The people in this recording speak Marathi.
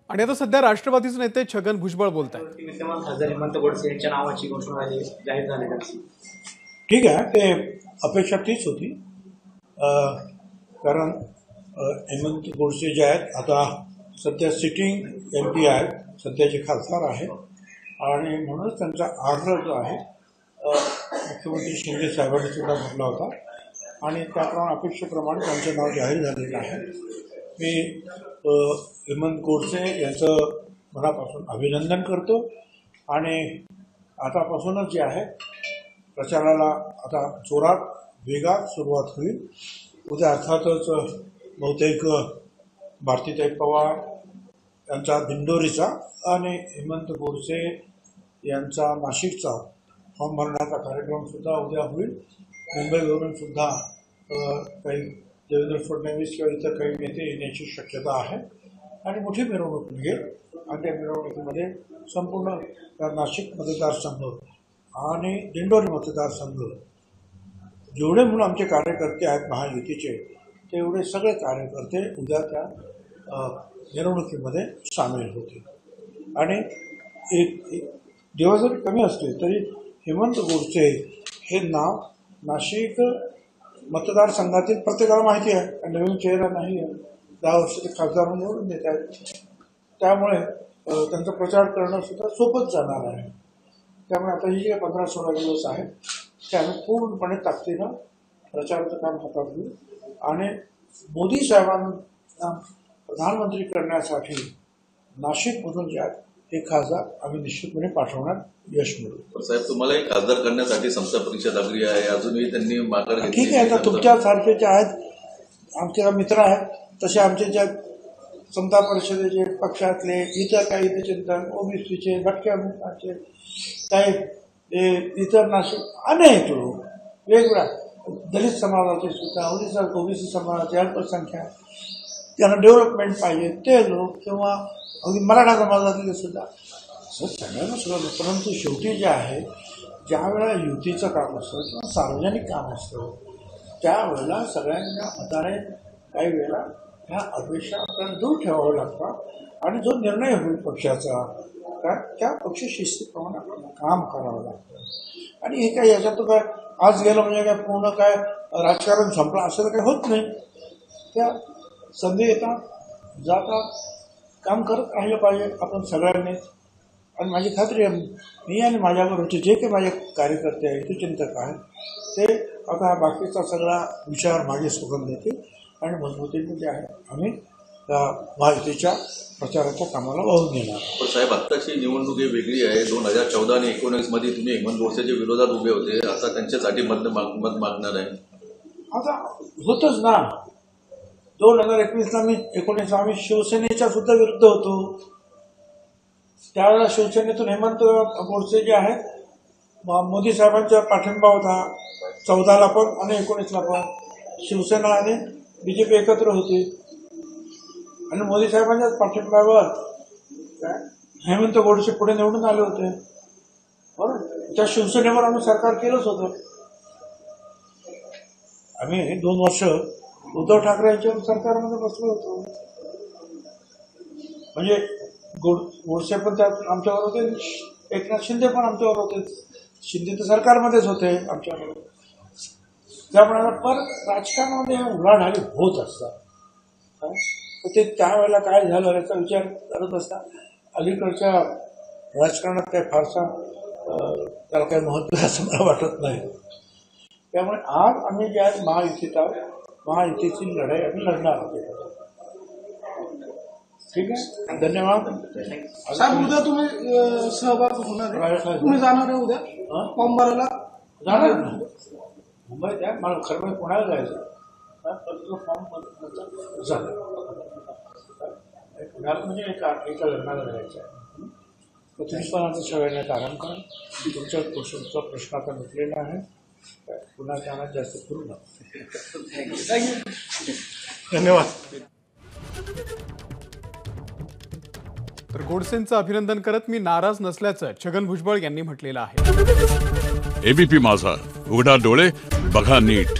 आणि आता सध्या राष्ट्रवादीचे नेते छगन भुजबळ बोलतायत। विद्यमान खासदार हेमंत गोडसे यांच्या नावाची घोषणा जाहीर झाली। ठीक आहे, ते अपेक्षा तीच होती, कारण हेमंत गोडसे जे आहेत आता सध्या सिटिंग MP आहेत, सध्याचे खासदार आहेत आणि म्हणूनच त्यांचा आग्रह जो आहे मुख्यमंत्री शिंदे साहेबांनी सुद्धा भरला होता आणि त्याप्रमाणे अपेक्षेप्रमाणे त्यांचं नाव जाहीर झालेलं आहे। मी हेमंत गोडसे यांचं मनापासून अभिनंदन करतो आणि आतापासूनच जे आहे प्रचाराला आता जोरात वेगात सुरुवात होईल। उद्या अर्थातच बहुतेक भारतीताई पवार यांचा दिंडोरीचा आणि हेमंत गोडसे यांचा नाशिकचा फॉर्म भरण्याचा कार्यक्रम सुद्धा उद्या होईल। मुंबईवरून सुद्धा काही देवेंद्र फडणवीस किंवा इतर काही नेते येण्याची शक्यता आहे आणि मोठी मिरवणूक निघेल आणि त्या मिरवणुकीमध्ये संपूर्ण नाशिक मतदारसंघ आणि दिंडोरी मतदारसंघ जेवढे म्हणून आमचे कार्यकर्ते आहेत महायुतीचे तेवढे सगळे कार्यकर्ते उद्या त्या मिरवणुकीमध्ये सामील होतील। आणि दिवस जरी कमी असले तरी हेमंत गोडसे हे नाव नाशिक मतदारसंघातील प्रत्येकाला माहिती आहे आणि नवीन चेहरा नाही आहे। 10 वर्ष ते खासदार निवडून देत आहेत, त्यामुळे त्यांचा प्रचार करणं सुद्धा सोपंच जाणार आहे। त्यामुळे आता ही जे 15-16 दिवस आहेत ते आम्ही पूर्णपणे ताकदीनं प्रचाराचं काम हातात घेऊ आणि मोदी साहेबांना प्रधानमंत्री करण्यासाठी नाशिकमधून जे आहेत हे खासदार आम्ही निश्चितपणे पाठवण्यात यश मिळवू। साहेब, तुम्हालाही खासदार करण्यासाठी समता परीक्षा लागली आहे, अजूनही त्यांनी माघार घेतली। ठीक आहे, आता तुमच्यासारखे जे आहेत आमचे मित्र आहेत तसे आमचे ज्या समता परिषदेचे पक्षातले इतर काही चिंतन OBCचे भटक्या मुलाचे काही इतर नाशिक अनेक लोक वेगवेगळ्या दलित समाजाचे सुद्धा OBC समाजाचे अल्पसंख्याक त्यांना डेव्हलपमेंट पाहिजे ते लोक किंवा अगदी मराठा समाजातले सुद्धा सगळ्यांना सुद्धा, परंतु शेवटी जे आहे ज्या वेळेला युतीचं काम असतं किंवा सार्वजनिक काम असतं त्यावेळेला सगळ्यांच्या हाताने काही वेळेला ह्या अपेक्षा आपल्याला दूर ठेवाव्या लागतात आणि जो निर्णय होईल पक्षाचा त्या पक्ष शिस्तीप्रमाणे आपल्याला काम करावं लागतं। आणि हे काय याच्यात काय आज गेलं म्हणजे काय पूर्ण काय राजकारण संपलं असं तर काही होत नाही। त्या संधी येतात जातात, काम करत राहिलं पाहिजे आपण सगळ्यांनीच। आणि माझी खात्री आहे मी आणि माझ्याबरोबरचे जे काही माझे कार्यकर्ते आहेत ते चिंतक आहेत ते आता बाकीचा सगळा विचार मागे सोडून देतील आणि मजबूतीने जे आहे आम्ही महायुतीच्या प्रचाराच्या कामाला वाहून देणार। पण साहेब, आत्ताची निवडणूक वेगळी आहे। 2014 आणि 2019 मध्ये तुम्ही हेमंत गोडसेच्या विरोधात उभे होते, आता त्यांच्यासाठी मत मागणार आहे। आता होतच ना, 2019 आम्ही शिवसेनेच्या सुद्धा विरुद्ध होतो। त्यावेळेला शिवसेनेतून हेमंत गोडसे जे आहेत मोदी साहेबांचा पाठिंबा होता 14ला पण आणि 19ला पण। शिवसेना आणि BJP एकत्र होती आणि मोदी साहेबांच्याच पाठिंब्यावर हेमंत गोडसे पुढे निवडून आले होते। बरोबर, त्या शिवसेनेवर आम्ही सरकार केलंच होतं। आम्ही 2 वर्ष उद्धव ठाकरे यांच्या सरकारमध्ये बसलो होतो। म्हणजे गोडसे पण त्यात आमच्यावर होते, एकनाथ शिंदे पण आमच्यावर होते, शिंदे तर सरकारमध्येच होते आमच्यावर। त्यामुळे परत राजकारणामध्ये उलाढाली होत असतात। तर ते त्यावेळेला काय झालं याचा विचार करत असता अलीकडच्या राजकारणात काही फारसा त्याला काही महत्त्व आहे असं मला वाटत नाही। त्यामुळे आज आम्ही जे आहे महायुतीत आहोत, महायुतीची लढाई आम्ही लढणार आहोत। ठीक आहे, धन्यवाद साहेब। उद्या तुम्ही सहभाग होणार, तुम्ही जाणार आहे उद्या फॉर्म भरायला? जाणार ना, मुंबईत आहे मला खरं पुण्याला जायचं फॉर्म झालं पुण्याला म्हणजे एका लग्नाला जायचं आहे। तर तुम्ही पण आता सगळ्यांना आराम करा, तुमचा प्रश्न आता मिटलेला आहे, पुन्हा जाण्यात जास्त करू नका। थँक्यू, धन्यवाद। तर गोडसेंचं अभिनंदन करत मी नाराज नसल्याचं छगन भुजबळ यांनी म्हटलेलं आहे। ABP माझा, उघडा डोळे बघा नीट।